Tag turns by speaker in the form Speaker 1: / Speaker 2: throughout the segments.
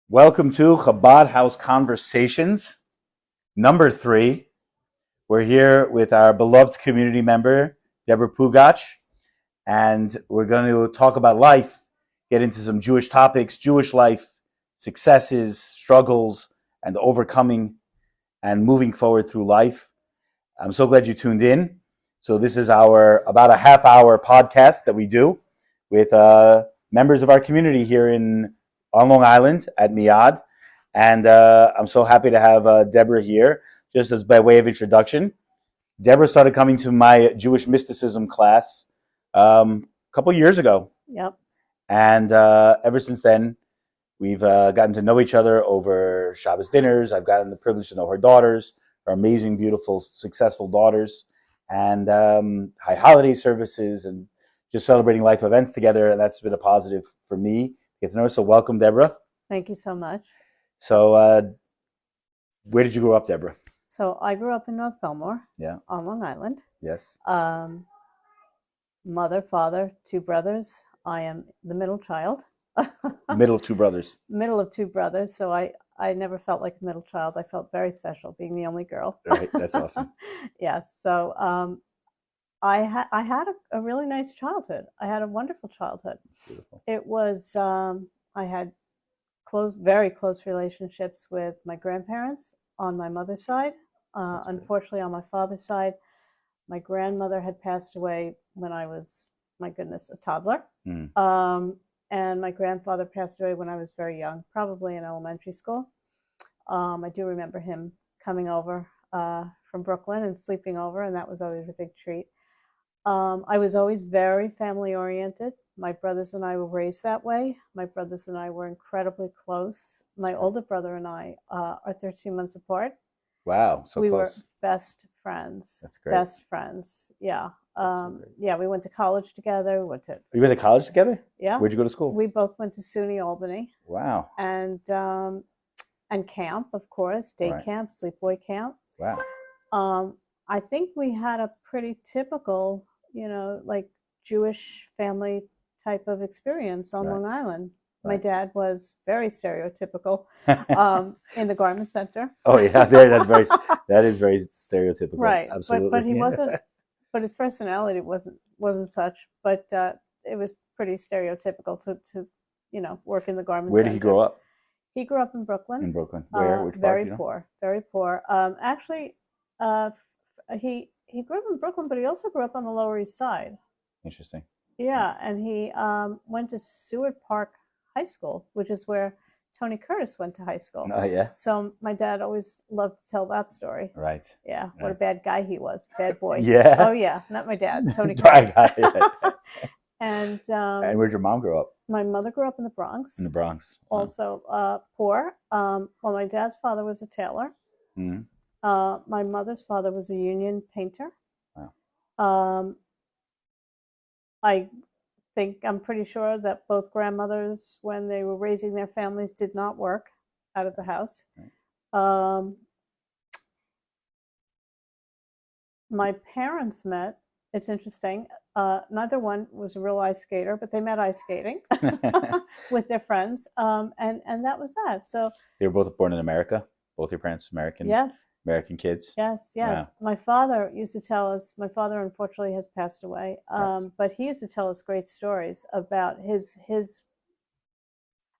Speaker 1: Welcome to Chabad House Conversations, number 3. We're here with our beloved community member, Deborah Pugatch, and we're going to talk about life, get into some Jewish topics, Jewish life, successes, struggles, and overcoming and moving forward through life. I'm so glad you tuned in. So this is our about a half-hour podcast that we do with members of our community here on Long Island at Miad. And I'm so happy to have Deborah here, just as by way of introduction. Deborah started coming to my Jewish mysticism class a couple years ago.
Speaker 2: Yep.
Speaker 1: And ever since then, we've gotten to know each other over Shabbos dinners. I've gotten the privilege to know her daughters, her amazing, beautiful, successful daughters, and high holiday services and just celebrating life events together. And that's been a positive for me to get to know her. So welcome, Deborah.
Speaker 2: Thank you so much.
Speaker 1: So where did you grow up, Deborah?
Speaker 2: So I grew up in North Belmore,
Speaker 1: Yeah.
Speaker 2: on Long Island.
Speaker 1: Yes.
Speaker 2: Mother, father, 2 brothers. I am the middle child.
Speaker 1: Middle of 2 brothers.
Speaker 2: Middle of 2 brothers. So I never felt like a middle child. I felt very special being the only girl.
Speaker 1: Right. That's awesome.
Speaker 2: Yes. So I had a really nice childhood. I had a wonderful childhood.
Speaker 1: Beautiful.
Speaker 2: It was I had very close relationships with my grandparents on my mother's side. Unfortunately, on my father's side, my grandmother had passed away when I was, my goodness, a toddler. And my grandfather passed away when I was very young, probably in elementary school. I do remember him coming over from Brooklyn and sleeping over, and that was always a big treat. I was always very family oriented. My brothers and I were raised that way. My brothers and I were incredibly close. My older brother and I are 13 months apart.
Speaker 1: Wow, so
Speaker 2: we
Speaker 1: close.
Speaker 2: were best friends.
Speaker 1: That's great.
Speaker 2: Best friends, yeah. Yeah, we went to college together.
Speaker 1: You went to college together?
Speaker 2: Yeah.
Speaker 1: Where'd you go to school?
Speaker 2: We both went to SUNY Albany.
Speaker 1: Wow.
Speaker 2: And camp, of course, day
Speaker 1: Right.
Speaker 2: camp, sleepaway camp.
Speaker 1: Wow.
Speaker 2: I think we had a pretty typical, like Jewish family type of experience on
Speaker 1: Right.
Speaker 2: Long Island. My
Speaker 1: Right.
Speaker 2: dad was very stereotypical in the garment center.
Speaker 1: Oh yeah, that is very stereotypical.
Speaker 2: Right.
Speaker 1: Absolutely.
Speaker 2: But he wasn't. But his personality wasn't such. But it was pretty stereotypical to work in the garment
Speaker 1: Where
Speaker 2: center.
Speaker 1: did he grow up?
Speaker 2: He grew up in Brooklyn.
Speaker 1: In Brooklyn. Where? Which part?
Speaker 2: Very poor. Very poor. Actually, he grew up in Brooklyn, but he also grew up on the Lower East Side.
Speaker 1: Interesting.
Speaker 2: Yeah, and he went to Seward Park High School, which is where Tony Curtis went to high school.
Speaker 1: Oh yeah.
Speaker 2: So my dad always loved to tell that story.
Speaker 1: Right.
Speaker 2: Yeah, what a bad guy he was, bad boy.
Speaker 1: Yeah.
Speaker 2: Oh yeah, not my dad, Tony Curtis. And
Speaker 1: where'd your mom grow up?
Speaker 2: My mother grew up in the Bronx.
Speaker 1: In the Bronx. Wow.
Speaker 2: Also poor. Well, my dad's father was a tailor.
Speaker 1: Mm-hmm.
Speaker 2: My mother's father was a union painter.
Speaker 1: Wow.
Speaker 2: I'm pretty sure that both grandmothers, when they were raising their families, did not work out of the house.
Speaker 1: Right.
Speaker 2: My parents met. It's interesting. Neither one was a real ice skater, but they met ice skating with their friends, and that was that. So
Speaker 1: they were both born in America. Both your parents American.
Speaker 2: Yes.
Speaker 1: American kids.
Speaker 2: Yes.
Speaker 1: Wow.
Speaker 2: My father used to tell us. My father unfortunately has passed away,
Speaker 1: Right.
Speaker 2: but he used to tell us great stories about his.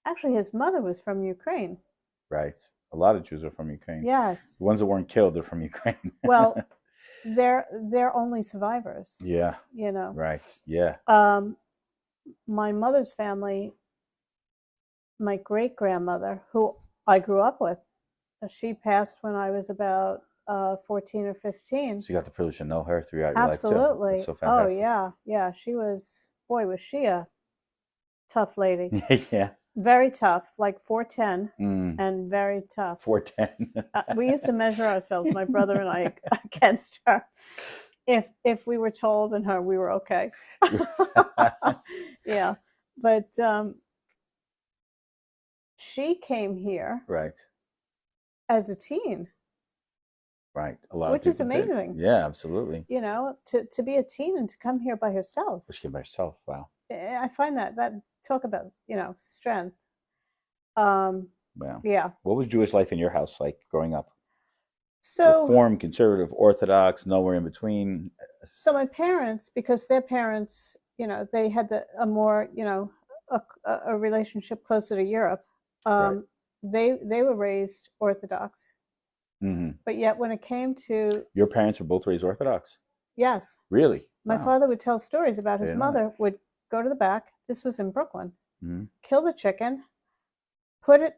Speaker 2: Actually, his mother was from Ukraine.
Speaker 1: Right. A lot of Jews are from Ukraine.
Speaker 2: Yes.
Speaker 1: The ones that weren't killed are from Ukraine.
Speaker 2: Well, they're only survivors.
Speaker 1: Yeah. Right. Yeah.
Speaker 2: My mother's family, my great grandmother, who I grew up with, she passed when I was about 14 or 15.
Speaker 1: So you got the privilege to know her throughout your life too.
Speaker 2: Absolutely.
Speaker 1: That's so fantastic.
Speaker 2: Oh yeah. She was, boy, was she a tough lady.
Speaker 1: Yeah.
Speaker 2: Very tough, like 4'10", and very tough.
Speaker 1: 4'10".
Speaker 2: We used to measure ourselves, my brother and I, against her. If we were taller than her, we were okay. Yeah, but she came here,
Speaker 1: right,
Speaker 2: as a teen.
Speaker 1: Right, a lot
Speaker 2: which
Speaker 1: of
Speaker 2: is amazing.
Speaker 1: Did. Yeah, absolutely.
Speaker 2: To be a teen and to come here by herself.
Speaker 1: She came by herself. Wow.
Speaker 2: I find that talk about strength.
Speaker 1: Wow.
Speaker 2: Yeah.
Speaker 1: What was Jewish life in your house like growing up?
Speaker 2: So
Speaker 1: Reform, conservative, Orthodox, nowhere in between.
Speaker 2: so my parents, because their parents, they had a more, a relationship closer to Europe.
Speaker 1: Right.
Speaker 2: They were raised Orthodox, but yet when it came to,
Speaker 1: Your parents were both raised Orthodox?
Speaker 2: yes,
Speaker 1: Really?
Speaker 2: my
Speaker 1: Wow.
Speaker 2: father would tell stories about
Speaker 1: I
Speaker 2: his
Speaker 1: didn't know that.
Speaker 2: mother would go to the back. This was in Brooklyn.
Speaker 1: Mm-hmm.
Speaker 2: Kill the chicken, put it,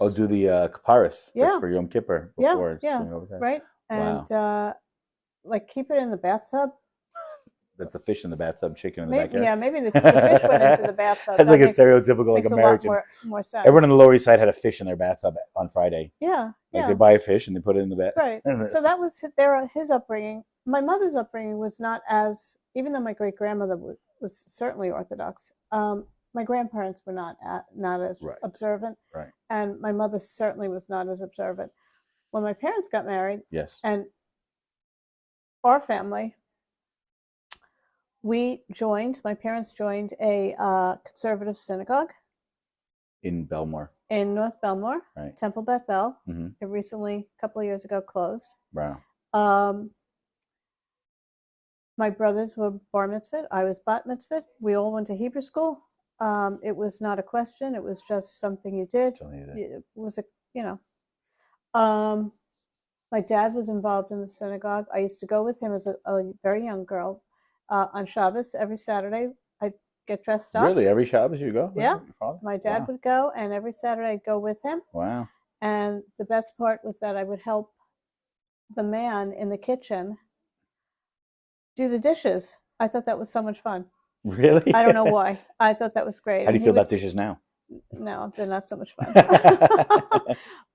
Speaker 1: Oh, do the kaparis
Speaker 2: yeah,
Speaker 1: for Yom Kippur
Speaker 2: yeah,
Speaker 1: before
Speaker 2: yeah,
Speaker 1: swing over there.
Speaker 2: right, and
Speaker 1: Wow.
Speaker 2: like keep it in the bathtub.
Speaker 1: That's the fish in the bathtub, chicken in the
Speaker 2: Maybe,
Speaker 1: backyard.
Speaker 2: yeah, maybe the fish went into the bathtub.
Speaker 1: That's
Speaker 2: That
Speaker 1: like a stereotypical like
Speaker 2: makes a lot
Speaker 1: American.
Speaker 2: more sense.
Speaker 1: Everyone on the Lower East Side had a fish in their bathtub on Friday.
Speaker 2: Yeah,
Speaker 1: Like
Speaker 2: yeah.
Speaker 1: they buy a fish and they put it in the bath.
Speaker 2: Right. So that was his upbringing. My mother's upbringing was not as, even though my great grandmother was certainly Orthodox. My grandparents were not as
Speaker 1: Right.
Speaker 2: observant,
Speaker 1: Right.
Speaker 2: and my mother certainly was not as observant. When my parents got married,
Speaker 1: Yes.
Speaker 2: and our family, my parents joined a conservative synagogue
Speaker 1: In Belmore.
Speaker 2: in North Belmore,
Speaker 1: Right.
Speaker 2: Temple Bethel.
Speaker 1: Mm-hmm.
Speaker 2: It recently, a couple of years ago, closed.
Speaker 1: Wow.
Speaker 2: My brothers were bar mitzvah. I was bat mitzvah. We all went to Hebrew school. It was not a question. It was just something you did. It was my dad was involved in the synagogue. I used to go with him as a very young girl on Shabbos every Saturday. I'd get dressed up.
Speaker 1: Really? Every Shabbos you go?
Speaker 2: Yeah.
Speaker 1: Your father?
Speaker 2: My dad would go, and every Saturday I'd go with him.
Speaker 1: Wow.
Speaker 2: And the best part was that I would help the man in the kitchen do the dishes. I thought that was so much fun.
Speaker 1: Really?
Speaker 2: I don't know why. I thought that was great.
Speaker 1: How do you feel about dishes now?
Speaker 2: No, they're not so much fun.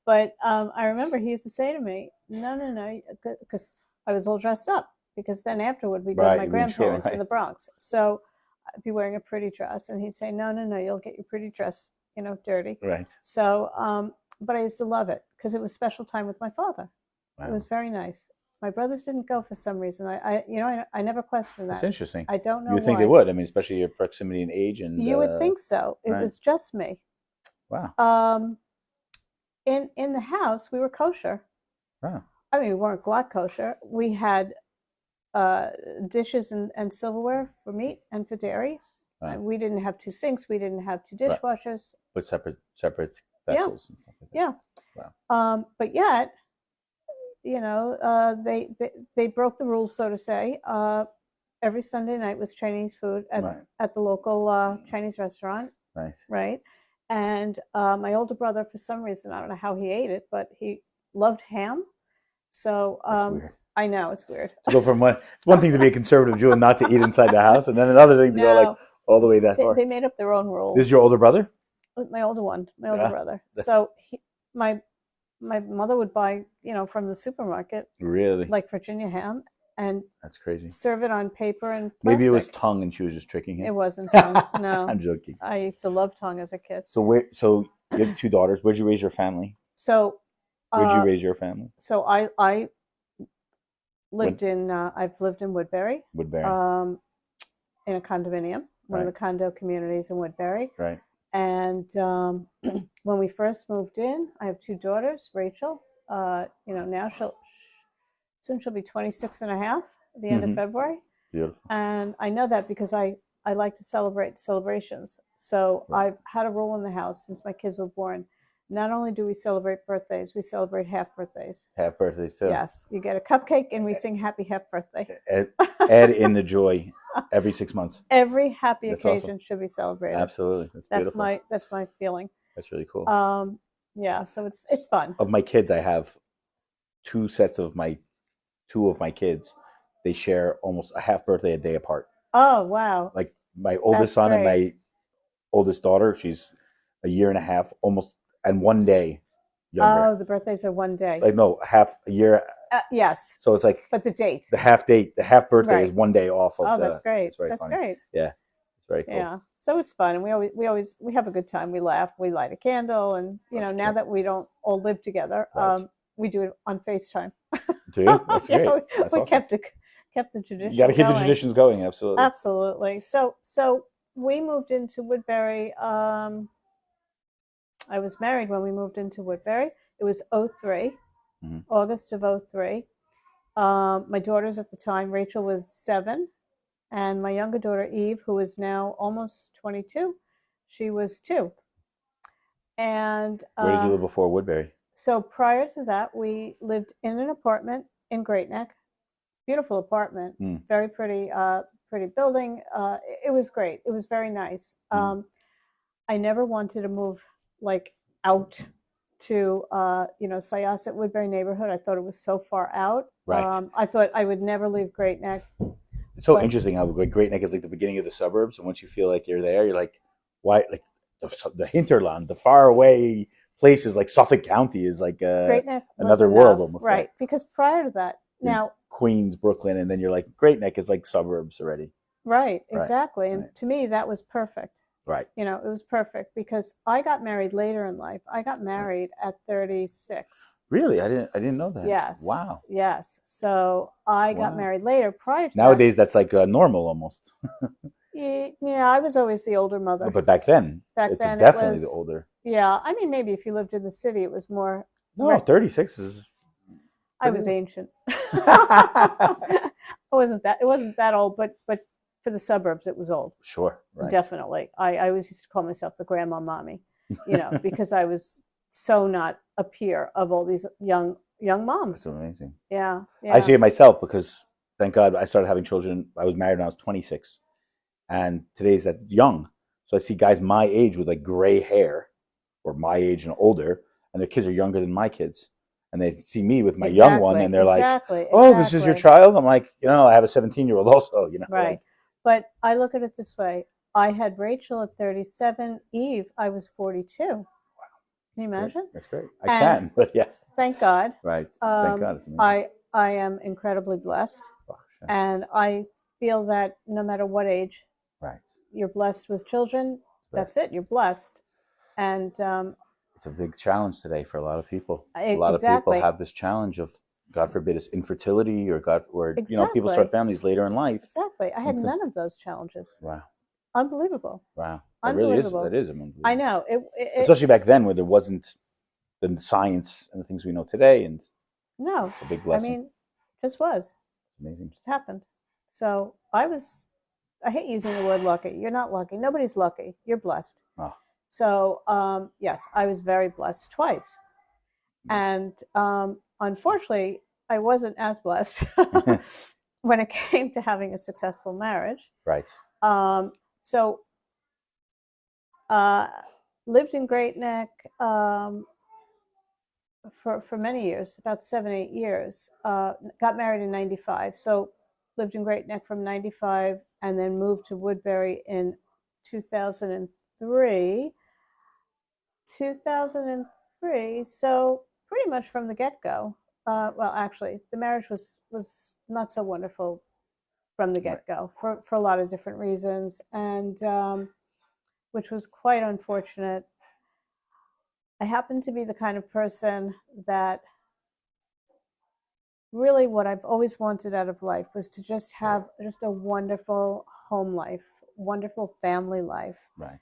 Speaker 2: But I remember he used to say to me, no, because I was all dressed up. Because then afterward, we'd go to my grandparents in the Bronx. So I'd be wearing a pretty dress. And he'd say, no, you'll get your pretty dress, dirty.
Speaker 1: Right.
Speaker 2: So, but I used to love it because it was special time with my father.
Speaker 1: Wow.
Speaker 2: It was very nice. My brothers didn't go for some reason. I never questioned that.
Speaker 1: That's interesting.
Speaker 2: I don't know
Speaker 1: why. You think they would? I mean, especially your proximity in age and.
Speaker 2: You would think so. It was just me.
Speaker 1: Wow.
Speaker 2: In the house, we were kosher.
Speaker 1: Wow.
Speaker 2: I mean, we weren't glatt kosher. We had dishes and silverware for meat and for dairy. Right. We didn't have two sinks. We didn't have two dishwashers.
Speaker 1: But separate vessels and stuff like that.
Speaker 2: Yeah. Wow. But yet, they broke the rules, so to say. Every Sunday night was Chinese food at the local Chinese restaurant.
Speaker 1: Right.
Speaker 2: Right. And my older brother, for some reason, I don't know how he ate it, but he loved ham. So
Speaker 1: That's weird.
Speaker 2: I know it's weird.
Speaker 1: To go from it's one thing to be a conservative Jew and not to eat inside the house, and then another thing to go like all the way that far.
Speaker 2: They made up their own rules.
Speaker 1: This is your older brother?
Speaker 2: My older brother. So my mother would buy, from the supermarket.
Speaker 1: Really?
Speaker 2: Like Virginia ham. And
Speaker 1: that's crazy.
Speaker 2: Serve it on paper and plastic.
Speaker 1: Maybe it was tongue and she was just tricking him.
Speaker 2: It wasn't tongue. No.
Speaker 1: I'm joking.
Speaker 2: I used to love tongue as a kid.
Speaker 1: So you have two daughters. Where'd you raise your family?
Speaker 2: So
Speaker 1: where'd you raise your family?
Speaker 2: So I lived I've lived in Woodbury.
Speaker 1: Woodbury.
Speaker 2: In a condominium, one of the condo communities in Woodbury.
Speaker 1: Right.
Speaker 2: And when we first moved in, I have two daughters, Rachel. Now soon she'll be 26 and a half at the end of February.
Speaker 1: Beautiful.
Speaker 2: And I know that because I like to celebrate celebrations. So I've had a rule in the house since my kids were born. Not only do we celebrate birthdays, we celebrate half birthdays.
Speaker 1: Half birthdays too.
Speaker 2: Yes. You get a cupcake and we sing happy half birthday.
Speaker 1: Add in the joy every 6 months.
Speaker 2: Every happy occasion should be celebrated.
Speaker 1: Absolutely. That's beautiful.
Speaker 2: That's my feeling.
Speaker 1: That's really cool.
Speaker 2: Yeah, so it's fun.
Speaker 1: Of my kids, I have two of my kids. They share almost a half birthday a day apart.
Speaker 2: Oh, wow.
Speaker 1: Like my oldest son and my oldest daughter, she's a year and a half almost, and 1 day younger.
Speaker 2: Oh, the birthdays are 1 day.
Speaker 1: Like no, half a year.
Speaker 2: Yes.
Speaker 1: So it's like.
Speaker 2: But the date.
Speaker 1: The half birthday is 1 day off of.
Speaker 2: Oh, that's great.
Speaker 1: It's very funny.
Speaker 2: Great.
Speaker 1: Yeah, it's very cool.
Speaker 2: Yeah, so it's fun, and we have a good time. We laugh, we light a candle, and now that we don't all live together, we do it on FaceTime.
Speaker 1: Do you? That's great. That's
Speaker 2: we
Speaker 1: awesome.
Speaker 2: kept the tradition.
Speaker 1: You got to keep the traditions going. Absolutely.
Speaker 2: Absolutely. So we moved into Woodbury I was married when we moved into Woodbury. It was '03,
Speaker 1: Mm-hmm.
Speaker 2: August of '03. My daughters at the time, Rachel was 7, and my younger daughter, Eve, who is now almost 22, she was 2. And
Speaker 1: Where did you live before Woodbury?
Speaker 2: so prior to that, we lived in an apartment in Great Neck. Beautiful apartment, very pretty, pretty building. It was great. It was very nice. I never wanted to move like out to Syosset Woodbury neighborhood. I thought it was so far out.
Speaker 1: Right.
Speaker 2: I thought I would never leave Great Neck.
Speaker 1: It's so interesting how like Great Neck is like the beginning of the suburbs, and once you feel like you're there, you're like, why? Like the hinterland, the far away places like Suffolk County is like
Speaker 2: Great Neck
Speaker 1: another world almost.
Speaker 2: Right, like. Because prior to that, now
Speaker 1: Queens, Brooklyn, and then you're like Great Neck is like suburbs already.
Speaker 2: Right, exactly. And
Speaker 1: right.
Speaker 2: To me, that was perfect.
Speaker 1: Right.
Speaker 2: You know, it was perfect because I got married later in life. I got married at 36.
Speaker 1: Really? I didn't know that.
Speaker 2: Yes.
Speaker 1: Wow.
Speaker 2: Yes. So I got married later. Prior to
Speaker 1: nowadays, that's like normal almost.
Speaker 2: Yeah, I was always the older mother.
Speaker 1: But back then, it's definitely the older.
Speaker 2: Yeah, I mean, maybe if you lived in the city, it was more.
Speaker 1: No, 36 is.
Speaker 2: I was ancient. It wasn't that old, but for the suburbs, it was old.
Speaker 1: Sure, right.
Speaker 2: Definitely. I always used to call myself the grandma mommy, because I was so not a peer of all these young moms.
Speaker 1: That's amazing.
Speaker 2: Yeah.
Speaker 1: I see it myself because, thank God, I started having children. I was married when I was 26, and today's that young. So I see guys my age with like gray hair, or my age and older, and their kids are younger than my kids. And they see me with my young one, and they're like, "Oh, this is your child." I'm like, I have a 17-year-old also.
Speaker 2: Right.
Speaker 1: Like,
Speaker 2: but I look at it this way: I had Rachel at 37. Eve, I was 42. Wow. Can you imagine?
Speaker 1: That's great. I can, but yes.
Speaker 2: Thank God.
Speaker 1: Right. Thank God. It's amazing.
Speaker 2: I am incredibly blessed, and I feel that no matter what age,
Speaker 1: right,
Speaker 2: you're blessed with children. That's it. You're blessed, and
Speaker 1: it's a big challenge today for a lot of people. A lot of people have this challenge of, God forbid, it's infertility, or people start families later in life.
Speaker 2: Exactly. I had none of those challenges.
Speaker 1: Wow.
Speaker 2: Unbelievable.
Speaker 1: Wow.
Speaker 2: Unbelievable.
Speaker 1: That is unbelievable.
Speaker 2: I know.
Speaker 1: Especially back then, where there wasn't the science and the things we know today, and
Speaker 2: no,
Speaker 1: it's a big blessing.
Speaker 2: I mean, just was.
Speaker 1: It's amazing.
Speaker 2: Just happened. So I hate using the word lucky. You're not lucky. Nobody's lucky. You're blessed.
Speaker 1: Oh.
Speaker 2: So, yes, I was very blessed twice. And unfortunately, I wasn't as blessed when it came to having a successful marriage.
Speaker 1: Right.
Speaker 2: Lived in Great Neck for many years, about 7-8 years. Got married in 95. So lived in Great Neck from 95 and then moved to Woodbury in 2003. 2003, so pretty much from the get-go. Well, actually, the marriage was not so wonderful from the get-go for a lot of different reasons, and which was quite unfortunate. I happen to be the kind of person that really what I've always wanted out of life was to just have just a wonderful home life, wonderful family life.
Speaker 1: Right.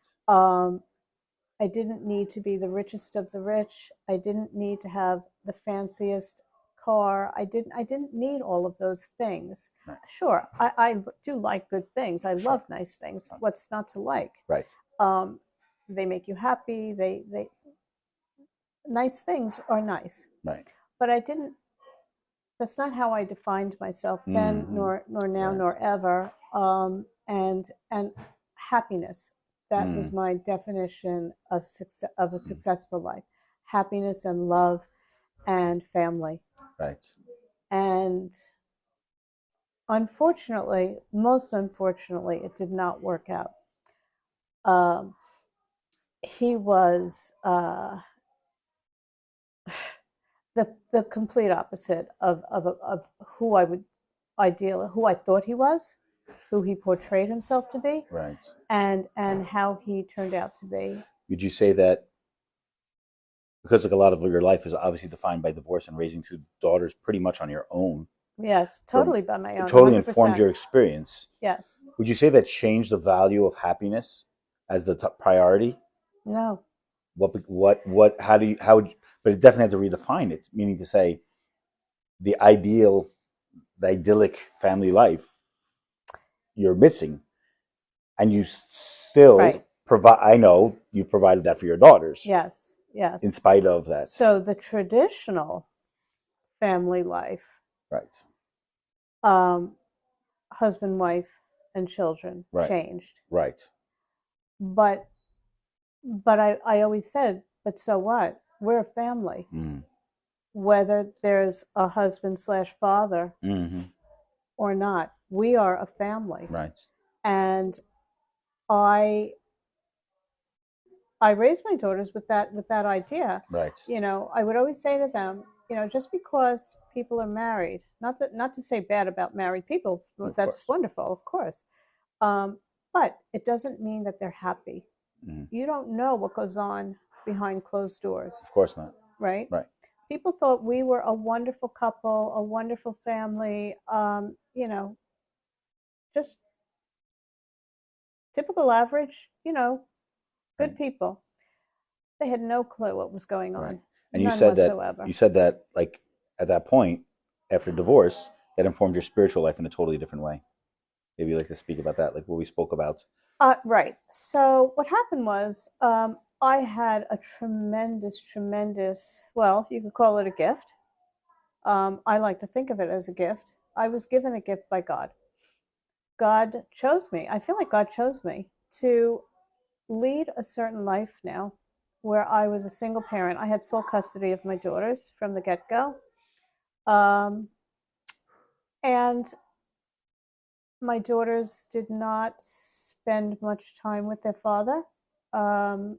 Speaker 2: I didn't need to be the richest of the rich. I didn't need to have the fanciest car. I didn't need all of those things. Right. Sure, I do like good things. I love nice things. What's not to like?
Speaker 1: Right.
Speaker 2: They make you happy. They nice things are nice.
Speaker 1: Right.
Speaker 2: But I didn't. That's not how I defined myself then, nor now, nor ever. And happiness. That was my definition of a successful life: happiness and love and family.
Speaker 1: Right.
Speaker 2: And unfortunately, most unfortunately, it did not work out. He was the complete opposite of who I thought he was, who he portrayed himself to be,
Speaker 1: right,
Speaker 2: and how he turned out to be.
Speaker 1: Would you say that because like a lot of your life is obviously defined by divorce and raising 2 daughters pretty much on your own?
Speaker 2: Yes, totally by my own.
Speaker 1: It totally
Speaker 2: 100%.
Speaker 1: Informed your experience.
Speaker 2: Yes.
Speaker 1: Would you say that changed the value of happiness as the priority?
Speaker 2: No.
Speaker 1: how do you, how would you, but it definitely have to redefine it, meaning to say the idyllic family life you're missing, and you still
Speaker 2: Right.
Speaker 1: provide. I know you provided that for your daughters
Speaker 2: Yes.
Speaker 1: in
Speaker 2: Yes.
Speaker 1: spite of that.
Speaker 2: So the traditional family life,
Speaker 1: Right.
Speaker 2: um, husband, wife, and children
Speaker 1: Right.
Speaker 2: changed.
Speaker 1: Right.
Speaker 2: But I always said, but so what? We're a family.
Speaker 1: Mm.
Speaker 2: Whether there's a husband slash father
Speaker 1: Mm-hmm.
Speaker 2: or not, we are a family.
Speaker 1: Right.
Speaker 2: And I I raised my daughters with that idea.
Speaker 1: Right.
Speaker 2: You know, I would always say to them, you know, just because people are married, not to say bad about married people,
Speaker 1: Of
Speaker 2: that's
Speaker 1: course.
Speaker 2: wonderful, of course. Um, but it doesn't mean that they're happy.
Speaker 1: Mm.
Speaker 2: You don't know what goes on behind closed doors,
Speaker 1: Of course not.
Speaker 2: right?
Speaker 1: Right.
Speaker 2: People thought we were a wonderful couple, a wonderful family, you know, just typical average, you know, good
Speaker 1: Right.
Speaker 2: people. They had no clue what was going
Speaker 1: Right.
Speaker 2: on,
Speaker 1: And you
Speaker 2: none
Speaker 1: said that
Speaker 2: whatsoever.
Speaker 1: like at that point after divorce that informed your spiritual life in a totally different way. Maybe you'd like to speak about that, like what we spoke about.
Speaker 2: Right. So what happened was I had a tremendous, well, you could call it a gift. I like to think of it as a gift. I was given a gift by God. God chose me. I feel like God chose me to lead a certain life now where I was a single parent. I had sole custody of my daughters from the get go. Um, and my daughters did not spend much time with their father, um,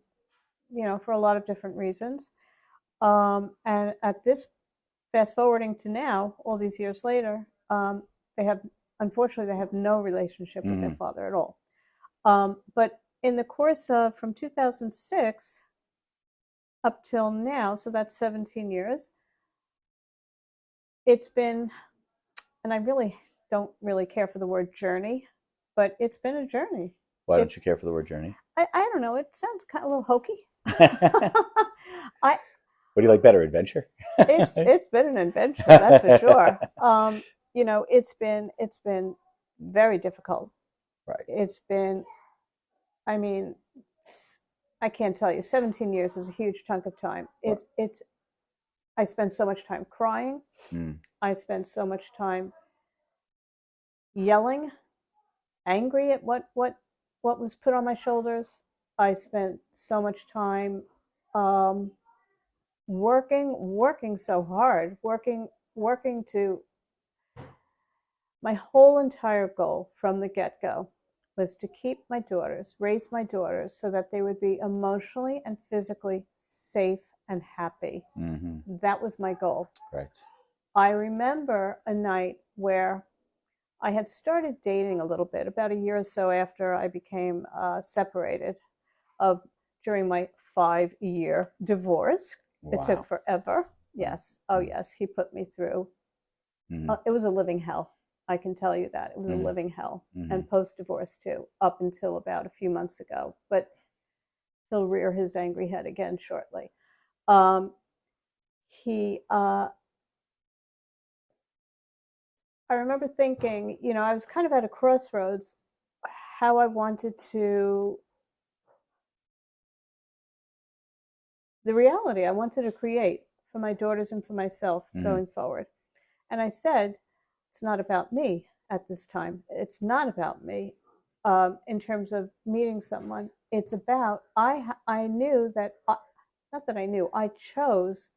Speaker 2: you know, for a lot of different reasons. And at this, fast forwarding to now, all these years later, they have, unfortunately, they have no relationship with their
Speaker 1: Mm-hmm.
Speaker 2: father at all. But in the course of from 2006 up till now, so that's 17 years, it's been, and I really don't really care for the word journey, but it's been a journey.
Speaker 1: Why don't you
Speaker 2: It's,
Speaker 1: care for the word journey?
Speaker 2: I don't know, it sounds kind of a little hokey.
Speaker 1: What
Speaker 2: I,
Speaker 1: do you like better, adventure?
Speaker 2: it's been an adventure, that's for sure. You know, it's been very difficult.
Speaker 1: Right.
Speaker 2: It's been, I mean, I can't tell you. 17 years is a huge chunk of time.
Speaker 1: Right.
Speaker 2: It's. I spent so much time crying.
Speaker 1: Mm.
Speaker 2: I spent so much time yelling, angry at what was put on my shoulders. I spent so much time um, working so hard, working to. My whole entire goal from the get go was to keep my daughters, raise my daughters so that they would be emotionally and physically safe and happy.
Speaker 1: Mm-hmm.
Speaker 2: That was my goal.
Speaker 1: Right.
Speaker 2: I remember a night where I had started dating a little bit about a year or so after I became separated of during my 5-year divorce. It took
Speaker 1: Wow.
Speaker 2: forever.
Speaker 1: Wow.
Speaker 2: Yes. Oh, yes. He put me through.
Speaker 1: Mm-hmm.
Speaker 2: It was a living hell. I can tell you that. It was a
Speaker 1: Mm-hmm.
Speaker 2: living hell.
Speaker 1: Mm-hmm.
Speaker 2: And post divorce too, up until about a few months ago. But he'll rear his angry head again shortly. He I remember thinking, you know, I was kind of at a crossroads how I wanted to, the reality I wanted to create for my daughters and for myself
Speaker 1: Mm-hmm.
Speaker 2: going forward. And I said, it's not about me at this time. It's not about me in terms of meeting someone. It's about, I knew that, not that I knew, I chose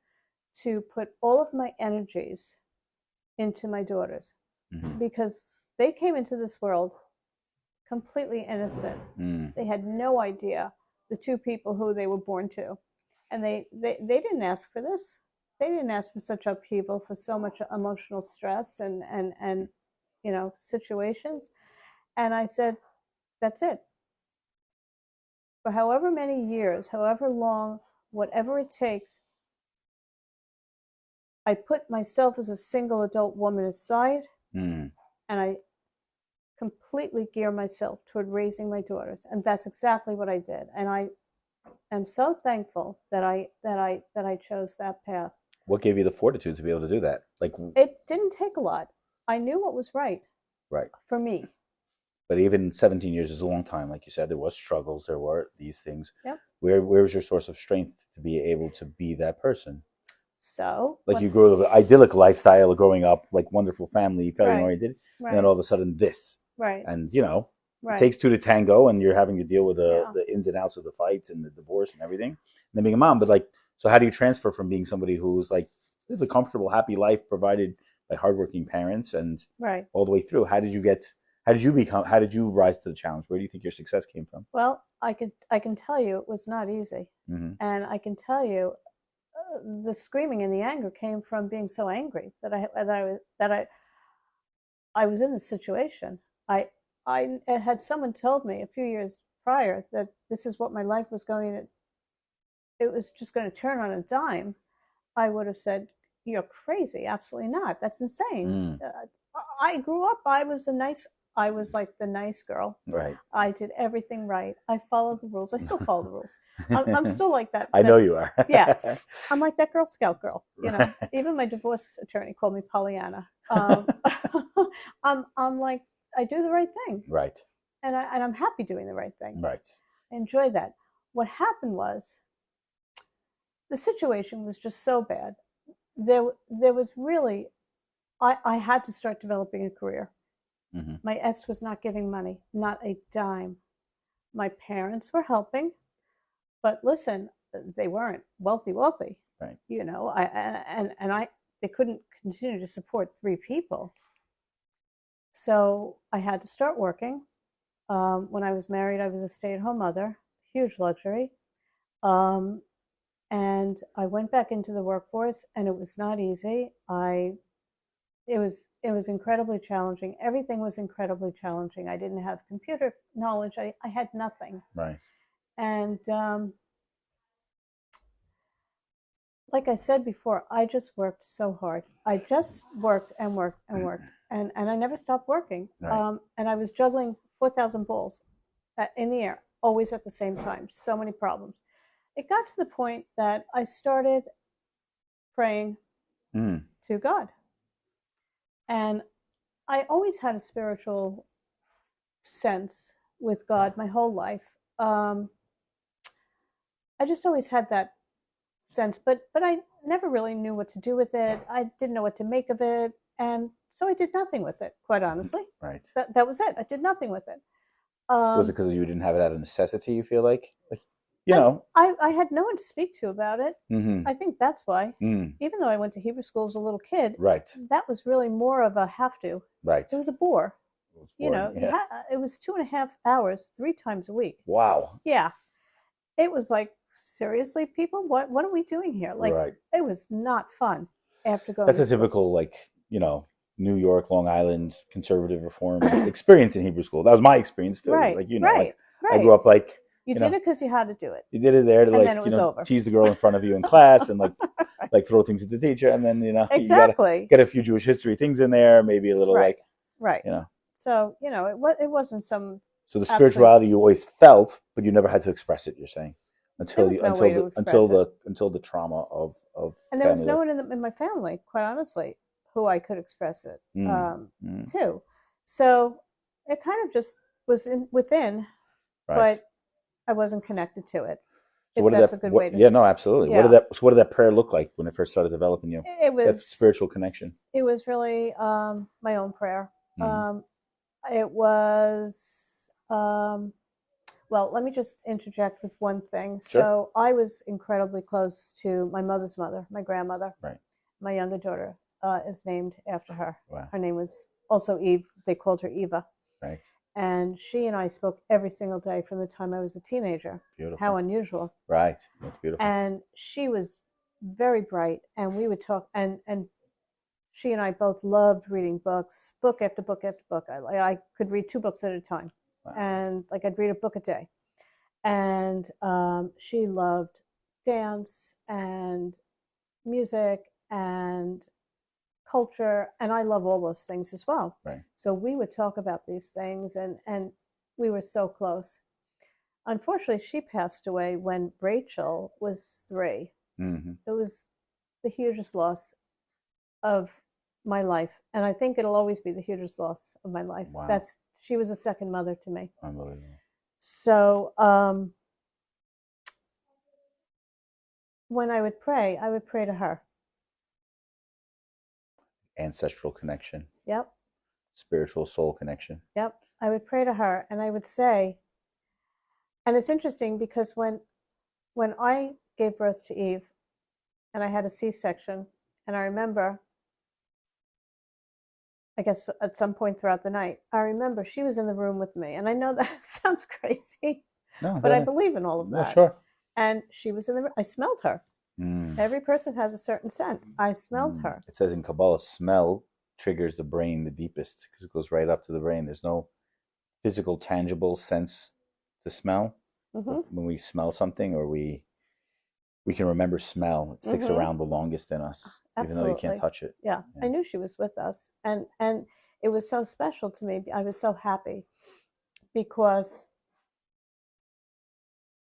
Speaker 2: to put all of my energies into my daughters
Speaker 1: Mm-hmm.
Speaker 2: because they came into this world completely innocent.
Speaker 1: Mm.
Speaker 2: They had no idea the two people who they were born to. And they didn't ask for this. They didn't ask for such upheaval, for so much emotional stress and you know, situations. And I said, that's it. For however many years, however long, whatever it takes, I put myself as a single adult woman aside
Speaker 1: Mm.
Speaker 2: and I completely gear myself toward raising my daughters. And that's exactly what I did. And am so thankful that I chose that path.
Speaker 1: What gave you the fortitude to be able to do that? Like,
Speaker 2: It didn't take a lot. I knew what was right
Speaker 1: right.
Speaker 2: for me.
Speaker 1: But even 17 years is a long time. Like you said, there was struggles, there were these things.
Speaker 2: Yep.
Speaker 1: Where was your source of strength to be able to be that person?
Speaker 2: So
Speaker 1: Like you grew up an idyllic lifestyle growing up, like wonderful family, family
Speaker 2: right,
Speaker 1: oriented, and then
Speaker 2: right,
Speaker 1: all of a sudden this.
Speaker 2: right,
Speaker 1: And you know, it
Speaker 2: right.
Speaker 1: takes two to tango, and you're having to deal with
Speaker 2: Yeah.
Speaker 1: the ins and outs of the fights and the divorce and everything. And then being a mom, but like, so how do you transfer from being somebody who's like lives a comfortable, happy life provided by hardworking parents and
Speaker 2: Right.
Speaker 1: all the way through? How did you get? How did you become? How did you rise to the challenge? Where do you think your success came from?
Speaker 2: Well, I can tell you it was not easy,
Speaker 1: Mm-hmm.
Speaker 2: and I can tell you the screaming and the anger came from being so angry that I was in this situation. I had someone told me a few years prior that this is what my life was going to. It was just going to turn on a dime. I would have said, "You're crazy! Absolutely not. That's insane."
Speaker 1: Mm.
Speaker 2: I grew up. I was a nice. I was like the nice girl.
Speaker 1: Right.
Speaker 2: I did everything right. I followed the rules. I still follow the rules. I'm still like that.
Speaker 1: I know you are.
Speaker 2: Yeah, I'm like that Girl Scout girl. You know,
Speaker 1: Right.
Speaker 2: even my divorce attorney called me Pollyanna. I'm like I do the right thing,
Speaker 1: Right.
Speaker 2: and I'm happy doing the right thing.
Speaker 1: Right.
Speaker 2: I enjoy that. What happened was the situation was just so bad. There was really I had to start developing a career.
Speaker 1: Mm-hmm.
Speaker 2: My ex was not giving money, not a dime. My parents were helping, but listen, they weren't wealthy.
Speaker 1: Right.
Speaker 2: You know, I they couldn't continue to support three people. So I had to start working. When I was married, I was a stay-at-home mother, huge luxury. Um, and I went back into the workforce, and it was not easy. It was incredibly challenging. Everything was incredibly challenging. I didn't have computer knowledge. I had nothing.
Speaker 1: Right.
Speaker 2: And like I said before, I just worked so hard. I just worked and worked and worked, and I never stopped working.
Speaker 1: Right.
Speaker 2: And I was juggling 4,000 balls in the air, always at the same time. So many problems. It got to the point that I started praying
Speaker 1: Mm.
Speaker 2: to God, and I always had a spiritual sense with God my whole life. I just always had that sense, but I never really knew what to do with it. I didn't know what to make of it, and so I did nothing with it. Quite honestly,
Speaker 1: Right.
Speaker 2: that was it. I did nothing with it.
Speaker 1: Was it
Speaker 2: Um,
Speaker 1: because you didn't have it out of necessity? You feel like you
Speaker 2: and
Speaker 1: know.
Speaker 2: I had no one to speak to about it.
Speaker 1: Mm-hmm.
Speaker 2: I think that's why.
Speaker 1: Mm.
Speaker 2: Even though I went to Hebrew school as a little kid,
Speaker 1: Right.
Speaker 2: that was really more of a have to.
Speaker 1: Right.
Speaker 2: It was a bore.
Speaker 1: It was
Speaker 2: You
Speaker 1: boring.
Speaker 2: know,
Speaker 1: Yeah.
Speaker 2: it was 2.5 hours, 3 times a week.
Speaker 1: Wow.
Speaker 2: Yeah, it was like seriously, people, what are we doing here? Like
Speaker 1: Right.
Speaker 2: it was not fun after going
Speaker 1: That's
Speaker 2: to
Speaker 1: a
Speaker 2: school.
Speaker 1: typical like New York, Long Island conservative reform experience in Hebrew school. That was my experience too.
Speaker 2: Right,
Speaker 1: Like like
Speaker 2: right,
Speaker 1: I
Speaker 2: right.
Speaker 1: grew up like
Speaker 2: You
Speaker 1: you
Speaker 2: did
Speaker 1: know
Speaker 2: it because you had to do it,
Speaker 1: you did it there to
Speaker 2: and then
Speaker 1: like
Speaker 2: it was over.
Speaker 1: tease the girl in front of you in class and like throw things at the teacher, and then you gotta
Speaker 2: Exactly.
Speaker 1: get a few Jewish history things in there, maybe a little
Speaker 2: Right,
Speaker 1: like
Speaker 2: right.
Speaker 1: you know.
Speaker 2: So it wasn't some
Speaker 1: So the
Speaker 2: absolute.
Speaker 1: spirituality you always felt, but you never had to express it. You're saying
Speaker 2: There
Speaker 1: until
Speaker 2: was no way to express it,
Speaker 1: until the trauma of
Speaker 2: and there was
Speaker 1: family
Speaker 2: no
Speaker 1: life.
Speaker 2: one in my family, quite honestly, who I could express it
Speaker 1: Mm, mm,
Speaker 2: to. So it kind of just was within,
Speaker 1: right.
Speaker 2: but I wasn't connected to it.
Speaker 1: So
Speaker 2: If
Speaker 1: what did
Speaker 2: that's
Speaker 1: that?
Speaker 2: a good
Speaker 1: What?
Speaker 2: way to.
Speaker 1: Yeah, no, absolutely.
Speaker 2: Yeah,
Speaker 1: What did that prayer look like when it first started developing you?
Speaker 2: it
Speaker 1: That
Speaker 2: was
Speaker 1: spiritual connection.
Speaker 2: it was really my own prayer.
Speaker 1: Mm.
Speaker 2: It was well, let me just interject with one thing.
Speaker 1: Sure.
Speaker 2: So I was incredibly close to my mother's mother, my grandmother.
Speaker 1: Right.
Speaker 2: My younger daughter is named after her.
Speaker 1: Wow.
Speaker 2: Her name was also Eve. They called her Eva.
Speaker 1: Right.
Speaker 2: And she and I spoke every single day from the time I was a teenager.
Speaker 1: Beautiful.
Speaker 2: How unusual.
Speaker 1: Right. That's beautiful.
Speaker 2: And she was very bright, and we would talk, and she and I both loved reading books, book after book after book. I could read 2 books at a time,
Speaker 1: Wow.
Speaker 2: and like I'd read a book a day. And she loved dance and music and culture, and I love all those things as well.
Speaker 1: Right.
Speaker 2: So we would talk about these things, and we were so close. unfortunately, she passed away when Rachel was 3.
Speaker 1: Mm-hmm.
Speaker 2: It was the hugest loss of my life, and I think it'll always be the hugest loss of my life.
Speaker 1: Wow.
Speaker 2: She was a second mother to me.
Speaker 1: Unbelievable.
Speaker 2: So when I would pray to her.
Speaker 1: Ancestral connection.
Speaker 2: Yep.
Speaker 1: Spiritual soul connection.
Speaker 2: Yep. I would pray to her, and I would say, and it's interesting because when I gave birth to Eve, and I had a C-section, and I remember, I guess at some point throughout the night, I remember she was in the room with me, and I know that sounds crazy,
Speaker 1: No,
Speaker 2: but I believe in all of
Speaker 1: no,
Speaker 2: that.
Speaker 1: sure.
Speaker 2: And she was in the room. I smelled her. Every person has a certain scent. I smelled her.
Speaker 1: It says in Kabbalah, smell triggers the brain the deepest because it goes right up to the brain. There's no physical, tangible sense to smell.
Speaker 2: Mm-hmm.
Speaker 1: When we smell something, or we can remember smell, it sticks around the longest in us, even though you can't touch it.
Speaker 2: Yeah. I knew she was with us, and it was so special to me. I was so happy because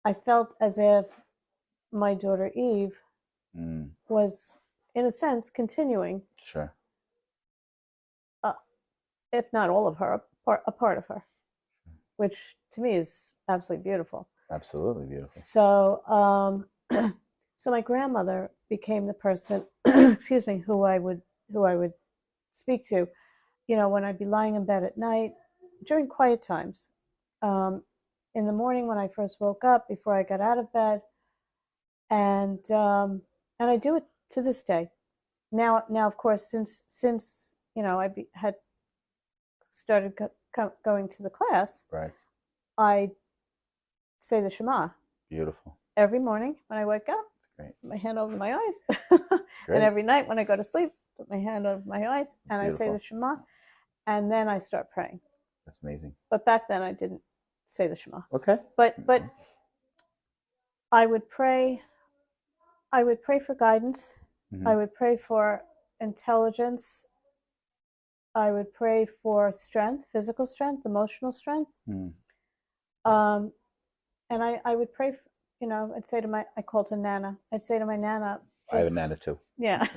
Speaker 2: I felt as if my daughter Eve was, in a sense, continuing.
Speaker 1: Sure.
Speaker 2: If not all of her, a part of her, which to me is absolutely beautiful.
Speaker 1: Absolutely beautiful.
Speaker 2: So, so my grandmother became the person, excuse me, who I would speak to, when I'd be lying in bed at night during quiet times, in the morning when I first woke up, before I got out of bed, and I do it to this day. Now, of course, since I had started going to the class,
Speaker 1: right,
Speaker 2: I say the Shema.
Speaker 1: Beautiful.
Speaker 2: Every morning when I wake up,
Speaker 1: great.
Speaker 2: Put my hand over my eyes. And every night when I go to sleep, put my hand over my eyes, and beautiful. I say the Shema, and then I start praying.
Speaker 1: That's amazing.
Speaker 2: But back then I didn't say the Shema.
Speaker 1: Okay.
Speaker 2: But I would pray. I would pray for guidance. Mm-hmm. I would pray for intelligence. I would pray for strength, physical strength, emotional strength. And I would pray, I'd say to I called her Nana. I'd say to my Nana.
Speaker 1: I have a Nana too.
Speaker 2: Yeah.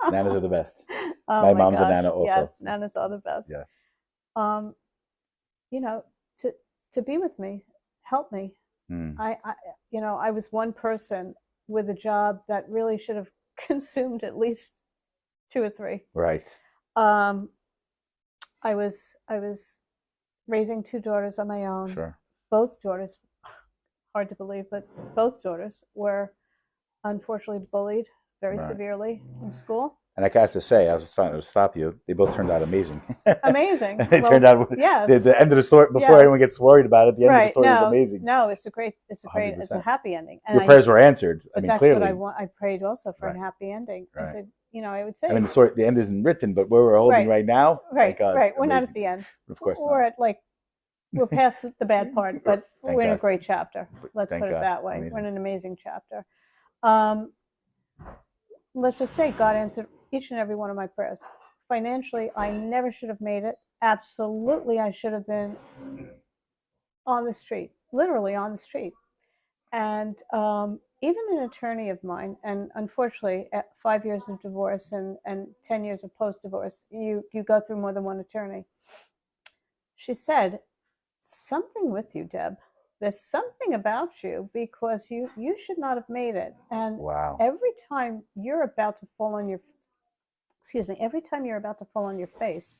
Speaker 1: Nanas are the best.
Speaker 2: Oh
Speaker 1: my mom's a Nana also.
Speaker 2: Yes, Nanas are the best.
Speaker 1: Yes.
Speaker 2: To be with me, help me. I was one person with a job that really should have consumed at least 2 or 3.
Speaker 1: Right.
Speaker 2: I was raising 2 daughters on my own.
Speaker 1: Sure.
Speaker 2: Both daughters, hard to believe, but both daughters were unfortunately bullied very severely in school.
Speaker 1: And I have to say, I was trying to stop you. They both turned out amazing.
Speaker 2: Amazing.
Speaker 1: They turned out.
Speaker 2: Yes.
Speaker 1: The end of the story, before anyone gets worried about it, the end of the story is amazing.
Speaker 2: No, it's a happy ending. And
Speaker 1: your prayers were answered.
Speaker 2: But that's
Speaker 1: clearly.
Speaker 2: what I want. I prayed also for a happy ending.
Speaker 1: Right.
Speaker 2: I said, I would say.
Speaker 1: I mean, the end isn't written, but where we're holding right now,
Speaker 2: right,
Speaker 1: God,
Speaker 2: right. We're not at the end.
Speaker 1: Of course not.
Speaker 2: We're at we're past the bad part, but we're in a great chapter. Let's put it that way. Amazing. We're in an amazing chapter. Let's just say God answered each and every one of my prayers. Financially, I never should have made it. Absolutely, I should have been on the street, literally on the street. And even an attorney of mine, and unfortunately, at 5 years of divorce and 10 years of post-divorce, you go through more than one attorney. She said, something with you, Deb. There's something about you because you should not have made it. And every time you're about to fall on your face,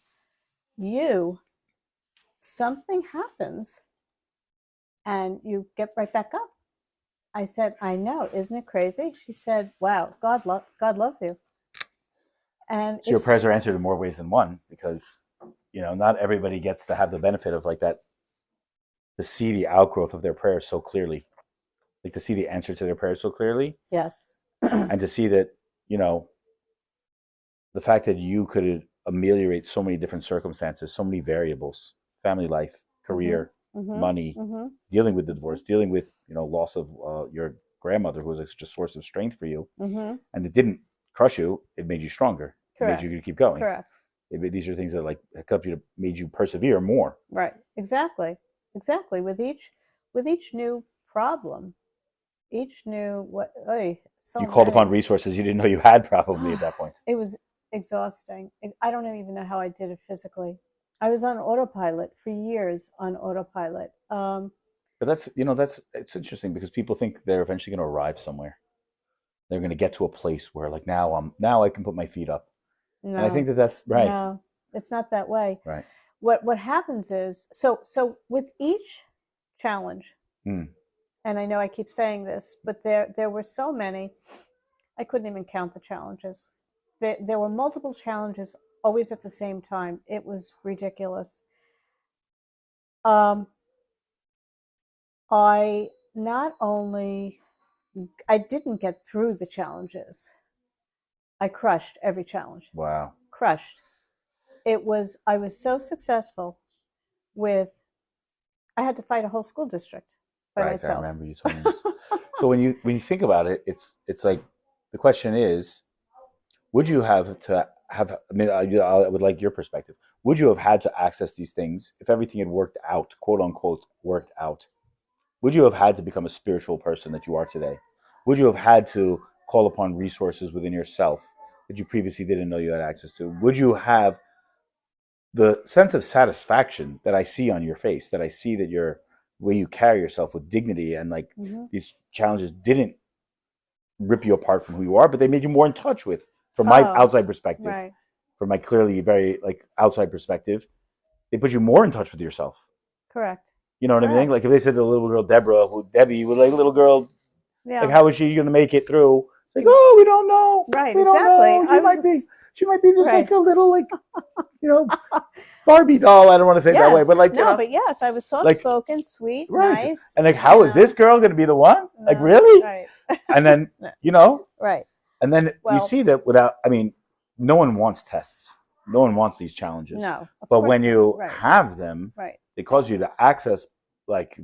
Speaker 2: something happens and you get right back up. I said, I know, isn't it crazy? She said, wow, God loves you. And
Speaker 1: so your prayers are answered in more ways than one, because not everybody gets to have the benefit of that, to see the outgrowth of their prayers so clearly, to see the answer to their prayers so clearly.
Speaker 2: Yes.
Speaker 1: And to see that, the fact that you could ameliorate so many different circumstances, so many variables, family life, career, money, dealing with the divorce, dealing with, loss of your grandmother, who was such a source of strength for you. And it didn't crush you. It made you stronger.
Speaker 2: Correct.
Speaker 1: It made you keep going.
Speaker 2: Correct.
Speaker 1: These are things that helped you, made you persevere more.
Speaker 2: Right. Exactly. With each with each new problem, each new so
Speaker 1: You called upon
Speaker 2: many.
Speaker 1: resources you didn't know you had probably at that point.
Speaker 2: It was exhausting. I don't even know how I did it physically. I was on autopilot for years, on autopilot.
Speaker 1: But it's interesting because people think they're eventually going to arrive somewhere. They're going to get to a place where like now I can put my feet up. And I think
Speaker 2: No,
Speaker 1: that's right.
Speaker 2: no, it's not that way.
Speaker 1: Right.
Speaker 2: What happens is, so with each challenge,
Speaker 1: Mm.
Speaker 2: and I know I keep saying this, but there were so many, I couldn't even count the challenges. There were multiple challenges always at the same time. It was ridiculous. I not only I didn't get through the challenges, I crushed every challenge.
Speaker 1: Wow.
Speaker 2: Crushed. I was so successful with, I had to fight a whole school district by
Speaker 1: Right. I
Speaker 2: myself.
Speaker 1: remember you told me this. So when you think about it, it's like the question is, would you have to have? I mean, I would like your perspective. Would you have had to access these things if everything had worked out, quote unquote, worked out? Would you have had to become a spiritual person that you are today? Would you have had to call upon resources within yourself that you previously didn't know you had access to? Would you have the sense of satisfaction that I see on your face, that I see that your way you carry yourself with dignity and like these challenges didn't rip you apart from who you are, but they made you more in touch with, from my outside perspective,
Speaker 2: Right.
Speaker 1: from my clearly very like outside perspective, they put you more in touch with yourself.
Speaker 2: Correct.
Speaker 1: You know what I mean?
Speaker 2: Correct.
Speaker 1: Like if they said to the little girl Deborah, who Debbie, would like little girl,
Speaker 2: Yeah.
Speaker 1: like how is she going to make it through? It's like, oh, we don't know.
Speaker 2: Right.
Speaker 1: We don't
Speaker 2: Exactly.
Speaker 1: know. She might be just
Speaker 2: Right.
Speaker 1: like a little like, you know, Barbie doll. I don't want to say it that way,
Speaker 2: Yes.
Speaker 1: but like
Speaker 2: No,
Speaker 1: but
Speaker 2: yes, I was soft
Speaker 1: like
Speaker 2: spoken, sweet,
Speaker 1: right.
Speaker 2: nice.
Speaker 1: And like, how is this girl going to be the one? Like, really?
Speaker 2: Right.
Speaker 1: And then
Speaker 2: Right.
Speaker 1: and then you
Speaker 2: Well,
Speaker 1: see that without. I mean, no one wants tests. No one wants these challenges.
Speaker 2: no. Of
Speaker 1: But
Speaker 2: course
Speaker 1: when
Speaker 2: not.
Speaker 1: you
Speaker 2: Right.
Speaker 1: have them,
Speaker 2: Right.
Speaker 1: they cause you to access like